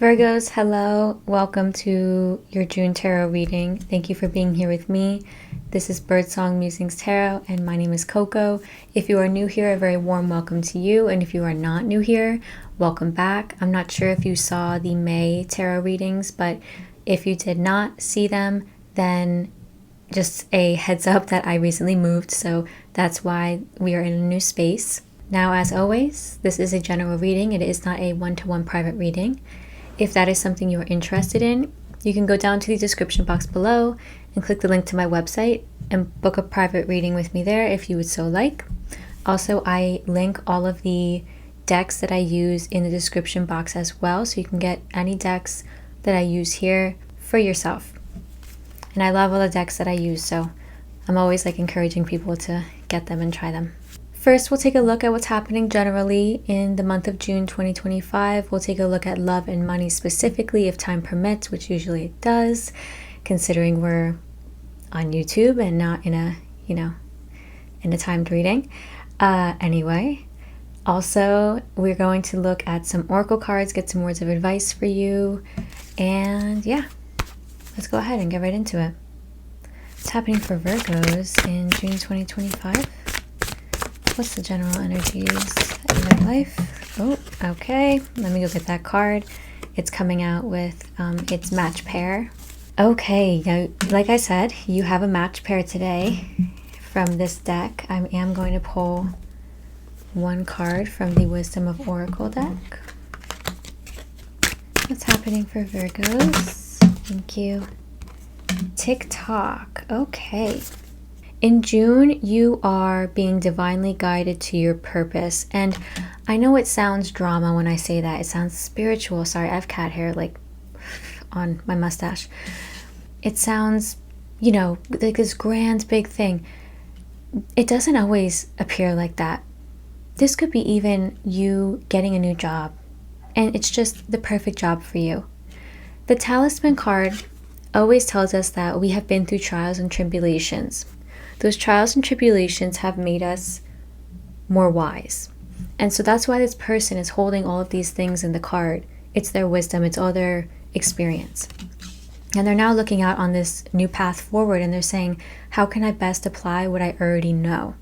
Virgos, hello. Welcome to your June tarot reading. Thank you for being here with me. This is Birdsong Musings Tarot, and my name is Coco. If you are new here, a very warm welcome to you. And if you are not new here, welcome back. I'm not sure if you saw the May tarot readings, but if you did not see them, then just a heads up that I recently moved, so that's why we are in a new space. Now, as always, this is a general reading. It is not a one-to-one private reading. If that is something you are interested in, you can go down to the description box below and click the link to my website and book a private reading with me there if you would so like. Also, I link all of the decks that I use in the description box as well, so you can get any decks that I use here for yourself. And I love all the decks that I use, so I'm always encouraging people to get them and try them. First, we'll take a look at what's happening generally in the month of June 2025. We'll take a look at love and money specifically, if time permits, which usually it does, considering we're on YouTube and not in a timed reading. Anyway, also, we're going to look at some oracle cards, get some words of advice for you, and yeah, let's go ahead and get right into it. What's happening for Virgos in June 2025? What's the general energies in their life? Oh, okay. Let me go get that card. It's coming out with its match pair. Okay, now, like I said, you have a match pair today from this deck. I am going to pull one card from the Wisdom of Oracle deck. What's happening for Virgos? Thank you. TikTok. Okay. In June, you are being divinely guided to your purpose. And I know it sounds drama when I say that. It sounds spiritual. Sorry, I have cat hair on my mustache. It sounds, like this grand big thing. It doesn't always appear like that. This could be even you getting a new job. And it's just the perfect job for you. The Talisman card always tells us that we have been through trials and tribulations. Those trials and tribulations have made us more wise. And so that's why this person is holding all of these things in the card. It's their wisdom, it's all their experience. And they're now looking out on this new path forward, and they're saying, how can I best apply what I already know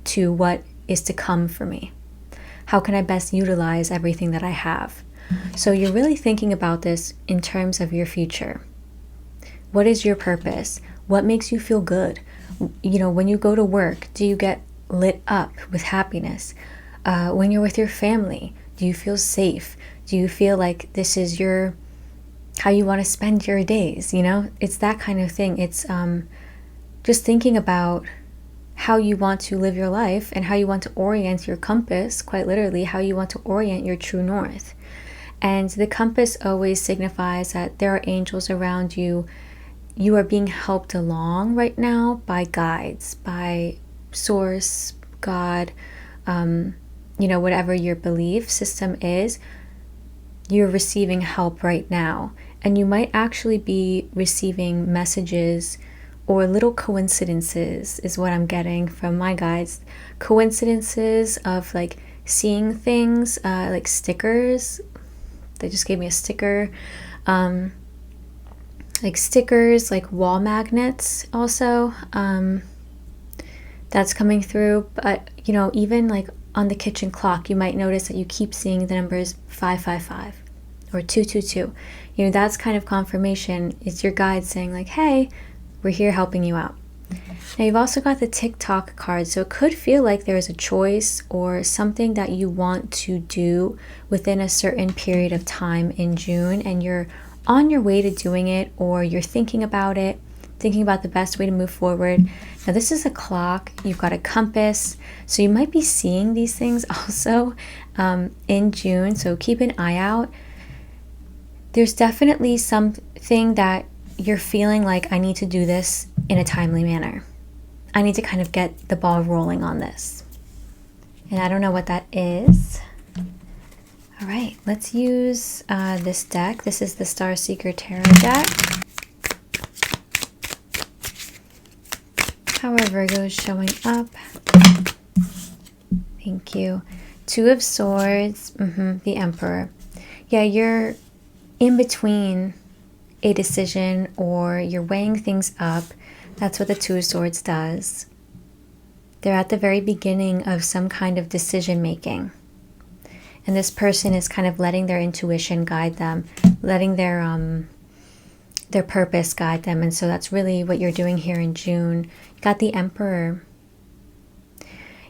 to what is to come for me? How can I best utilize everything that I have? So you're really thinking about this in terms of your future. What is your purpose? What makes you feel good? When you go to work, do you get lit up with happiness? When you're with your family, do you feel safe? Do you feel like this is how you want to spend your days? It's that kind of thing. It's just thinking about how you want to live your life and how you want to orient your compass, quite literally, how you want to orient your true north. And the compass always signifies that there are angels around you. You are being helped along right now by guides, by source, God, whatever your belief system is, you're receiving help right now. And you might actually be receiving messages or little coincidences is what I'm getting from my guides. Coincidences of seeing things, like stickers. They just gave me a sticker. Stickers, wall magnets also, that's coming through. But even on the kitchen clock, you might notice that you keep seeing the numbers 555 or 222. That's kind of confirmation. It's your guide saying hey, we're here helping you out. Now you've also got the TikTok card, so it could feel like there's a choice or something that you want to do within a certain period of time in June, and you're on your way to doing it, or you're thinking about the best way to move forward. Now this is a clock, you've got a compass, so you might be seeing these things also in June, so keep an eye out. There's definitely something that you're feeling I need to do this in a timely manner. I need to kind of get the ball rolling on this. And I don't know what that is. All right, let's use this deck. This is the Star Seeker Tarot deck. How are Virgos showing up? Thank you. Two of Swords, the Emperor. Yeah, you're in between a decision or you're weighing things up. That's what the Two of Swords does. They're at the very beginning of some kind of decision making. And this person is kind of letting their intuition guide them, letting their purpose guide them. And so that's really what you're doing here in June. You got the Emperor.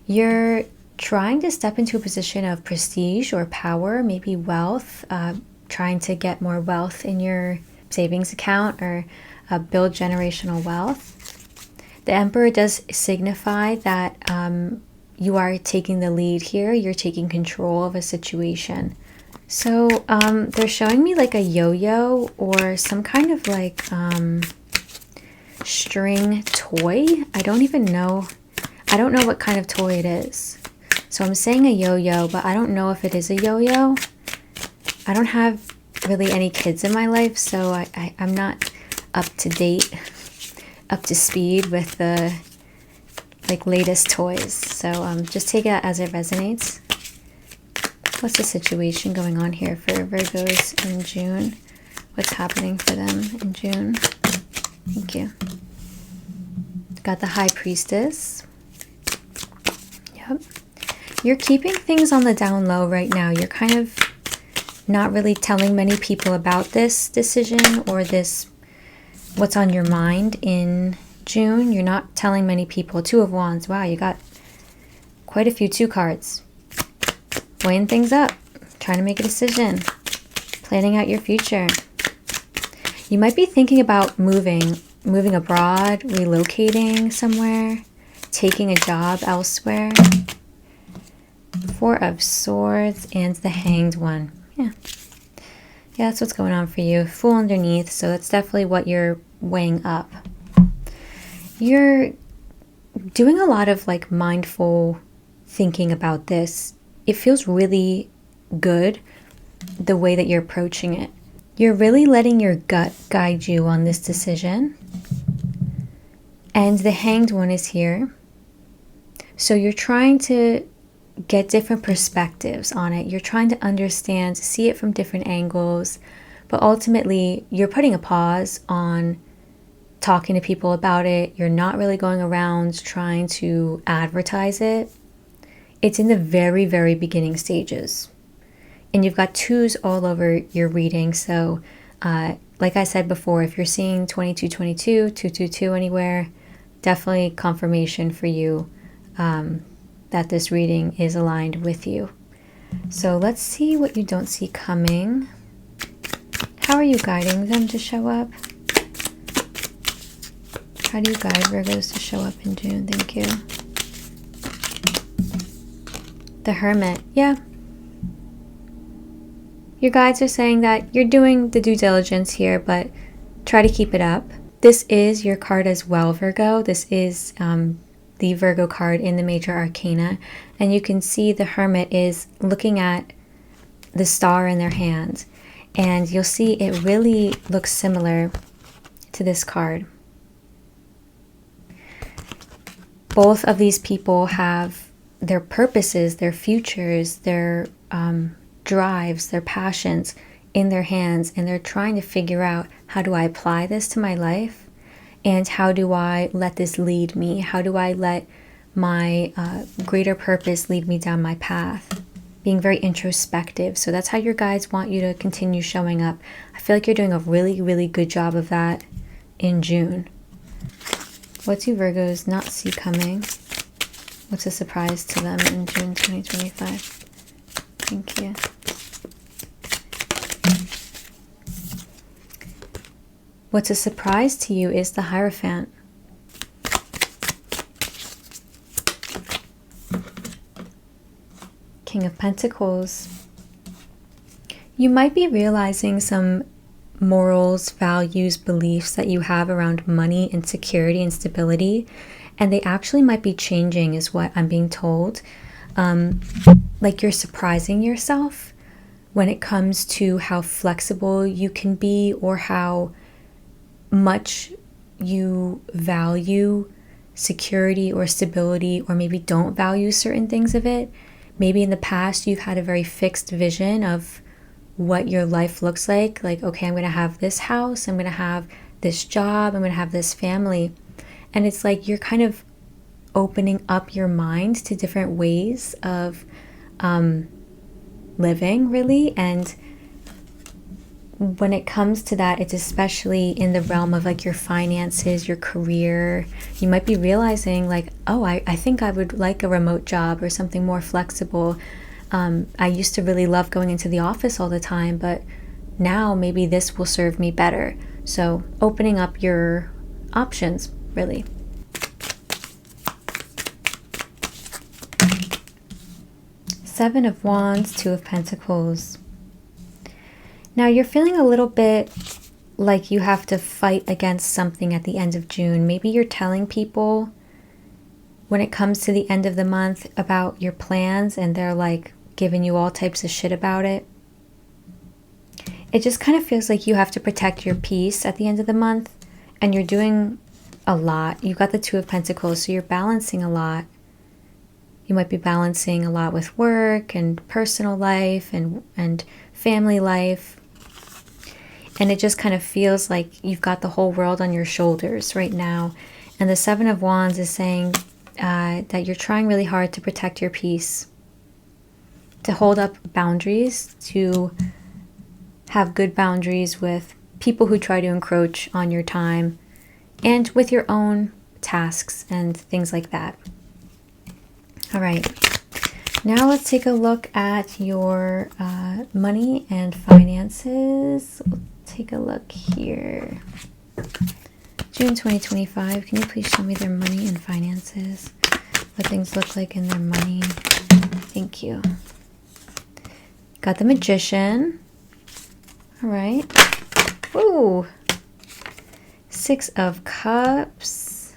You're trying to step into a position of prestige or power, maybe wealth, trying to get more wealth in your savings account or build generational wealth. The Emperor does signify that you are taking the lead here. You're taking control of a situation. So they're showing me like a yo-yo or some kind of like string toy. I don't even know. I don't know what kind of toy it is. So I'm saying a yo-yo, but I don't know if it is a yo-yo. I don't have really any kids in my life, so I'm not up to date, up to speed with the like latest toys. So just take it as it resonates. What's the situation going on here for Virgos in June? What's happening for them in June? Thank you. Got the High Priestess. Yep. You're keeping things on the down low right now. You're kind of not really telling many people about this decision or this, what's on your mind in June. You're not telling many people. Two of Wands. Wow, you got quite a few 2 cards. Weighing things up, trying to make a decision, planning out your future. You might be thinking about moving abroad, relocating somewhere, taking a job elsewhere. 4 of Swords and the Hanged One. Yeah, that's what's going on for you. Fool underneath, so that's definitely what you're weighing up. You're doing a lot of like mindful thinking about this. It feels really good the way that you're approaching it. You're really letting your gut guide you on this decision. And the Hanged One is here. So you're trying to get different perspectives on it. You're trying to understand, see it from different angles. But ultimately, you're putting a pause on talking to people about it. You're not really going around trying to advertise it. It's in the very, very beginning stages. And you've got 2s all over your reading. So like I said before, if you're seeing 2222, 222 anywhere, definitely confirmation for you that this reading is aligned with you. So let's see what you don't see coming. How are you guiding them to show up? How do you guide Virgos to show up in June? Thank you. The Hermit. Yeah. Your guides are saying that you're doing the due diligence here, but try to keep it up. This is your card as well, Virgo. This is the Virgo card in the Major Arcana. And you can see the Hermit is looking at the star in their hand. And you'll see it really looks similar to this card. Both of these people have their purposes, their futures, their drives, their passions in their hands, and they're trying to figure out, how do I apply this to my life? And how do I let this lead me? How do I let my greater purpose lead me down my path? Being very introspective. So that's how your guides want you to continue showing up. I feel like you're doing a really, really good job of that in June. What do Virgos not see coming? What's a surprise to them in June 2025? Thank you. What's a surprise to you is the Hierophant. King of Pentacles. You might be realizing some morals, values, beliefs that you have around money and security and stability, and they actually might be changing is what I'm being told. Like you're surprising yourself when it comes to how flexible you can be or how much you value security or stability, or maybe don't value certain things of it. Maybe in the past you've had a very fixed vision of what your life looks like. Like, okay, I'm going to have this house, I'm going to have this job, I'm going to have this family. And it's like you're kind of opening up your mind to different ways of living, really. And when it comes to that, it's especially in the realm of like your finances, your career. You might be realizing like, oh, I think I would like a remote job or something more flexible. I used to really love going into the office all the time, but now maybe this will serve me better. So opening up your options, really. Seven of Wands, Two of Pentacles. Now you're feeling a little bit like you have to fight against something at the end of June. Maybe you're telling people when it comes to the end of the month about your plans and they're like giving you all types of shit about it. It just kind of feels like you have to protect your peace at the end of the month, and you're doing a lot. You've got the Two of Pentacles, so you're balancing a lot. You might be balancing a lot with work and personal life and family life. And it just kind of feels like you've got the whole world on your shoulders right now. And the Seven of Wands is saying that you're trying really hard to protect your peace, to hold up boundaries, to have good boundaries with people who try to encroach on your time and with your own tasks and things like that. All right. Now let's take a look at your money and finances. We'll take a look here. June 2025. Can you please show me their money and finances? What things look like in their money? Thank you. Got the Magician. All right. Ooh. Six of Cups.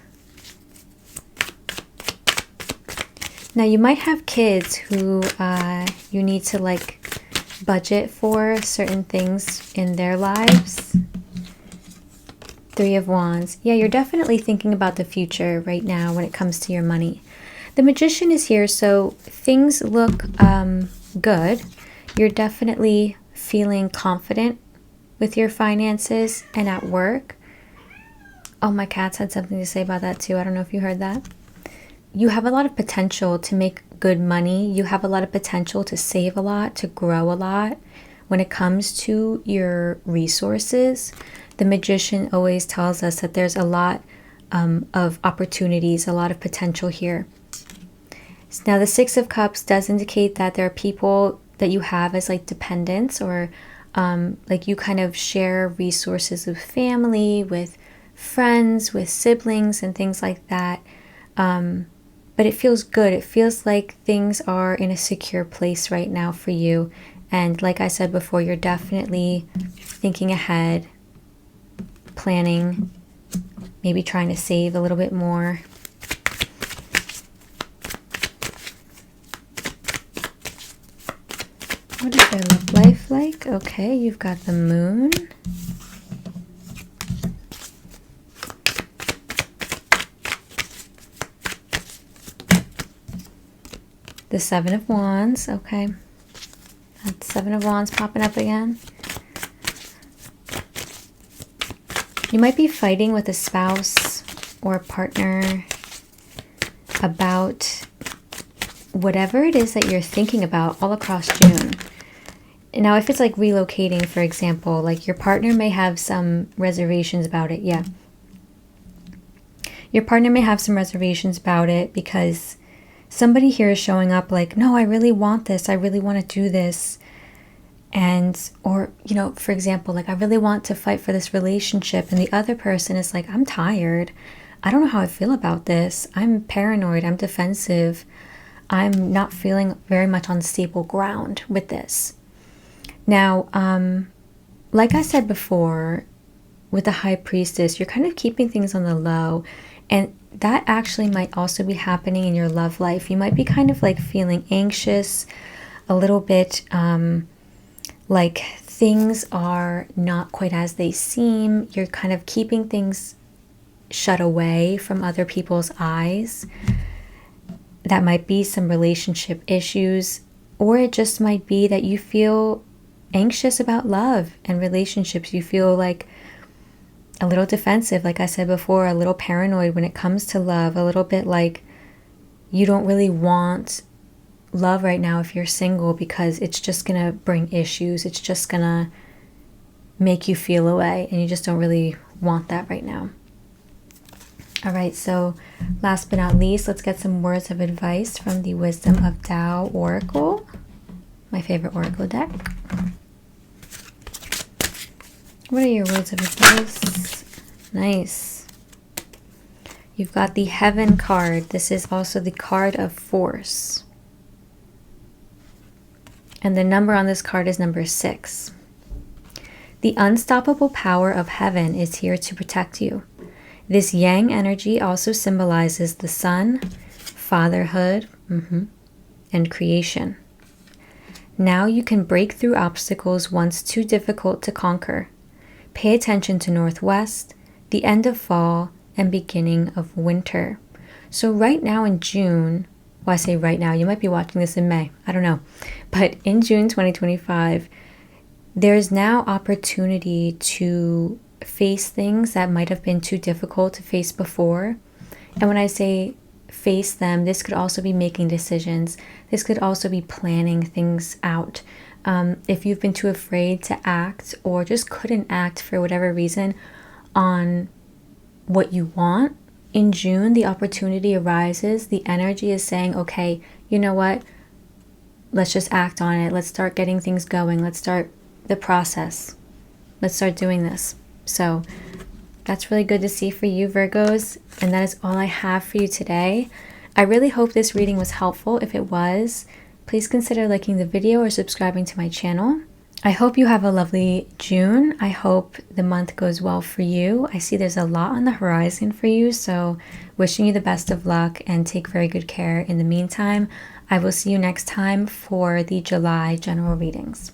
Now you might have kids who you need to like budget for certain things in their lives. Three of Wands. Yeah, you're definitely thinking about the future right now when it comes to your money. The Magician is here, so things look good. You're definitely feeling confident with your finances and at work. Oh, my cats had something to say about that too. I don't know if you heard that. You have a lot of potential to make good money. You have a lot of potential to save a lot, to grow a lot. When it comes to your resources, the Magician always tells us that there's a lot of opportunities, a lot of potential here. Now, the Six of Cups does indicate that there are people that you have as like dependents, or like you kind of share resources with family, with friends, with siblings and things like that. But it feels good. It feels like things are in a secure place right now for you. And like I said before, you're definitely thinking ahead, planning, maybe trying to save a little bit more. What is their love life like? Okay, you've got the Moon. The Seven of Wands. Okay. That's Seven of Wands popping up again. You might be fighting with a spouse or a partner about whatever it is that you're thinking about all across June. Now, if it's like relocating, for example, like your partner may have some reservations about it. Yeah. Your partner may have some reservations about it because somebody here is showing up like, no, I really want this. I really want to do this. And, or, you know, for example, like I really want to fight for this relationship. And the other person is like, I'm tired. I don't know how I feel about this. I'm paranoid. I'm defensive. I'm not feeling very much on stable ground with this. Now, like I said before, with the High Priestess, you're kind of keeping things on the low. And that actually might also be happening in your love life. You might be kind of like feeling anxious, a little bit like things are not quite as they seem. You're kind of keeping things shut away from other people's eyes. That might be some relationship issues, or it just might be that you feel anxious about love and relationships. You feel like a little defensive, like I said before, a little paranoid when it comes to love, a little bit like you don't really want love right now if you're single, because it's just gonna bring issues. It's just gonna make you feel away, and you just don't really want that right now. All right, so last but not least, let's get some words of advice from the Wisdom of Tao Oracle, my favorite oracle deck. What are your words of advice? Nice. You've got the Heaven card. This is also the card of force. And the number on this card is number 6. The unstoppable power of heaven is here to protect you. This yang energy also symbolizes the sun, fatherhood, and creation. Now you can break through obstacles once too difficult to conquer. Pay attention to northwest, the end of fall, and beginning of winter. So right now in June, well, I say right now, you might be watching this in May, I don't know. But in June 2025, there's now opportunity to face things that might have been too difficult to face before. And when I say face them, this could also be making decisions. This could also be planning things out. If you've been too afraid to act, or just couldn't act for whatever reason on what you want, in June the opportunity arises. The energy is saying, okay, you know what? Let's just act on it. Let's start getting things going. Let's start the process. Let's start doing this. So that's really good to see for you, Virgos. And that is all I have for you today. I really hope this reading was helpful. If it was, please consider liking the video or subscribing to my channel. I hope you have a lovely June. I hope the month goes well for you. I see there's a lot on the horizon for you, so wishing you the best of luck and take very good care in the meantime. I will see you next time for the July general readings.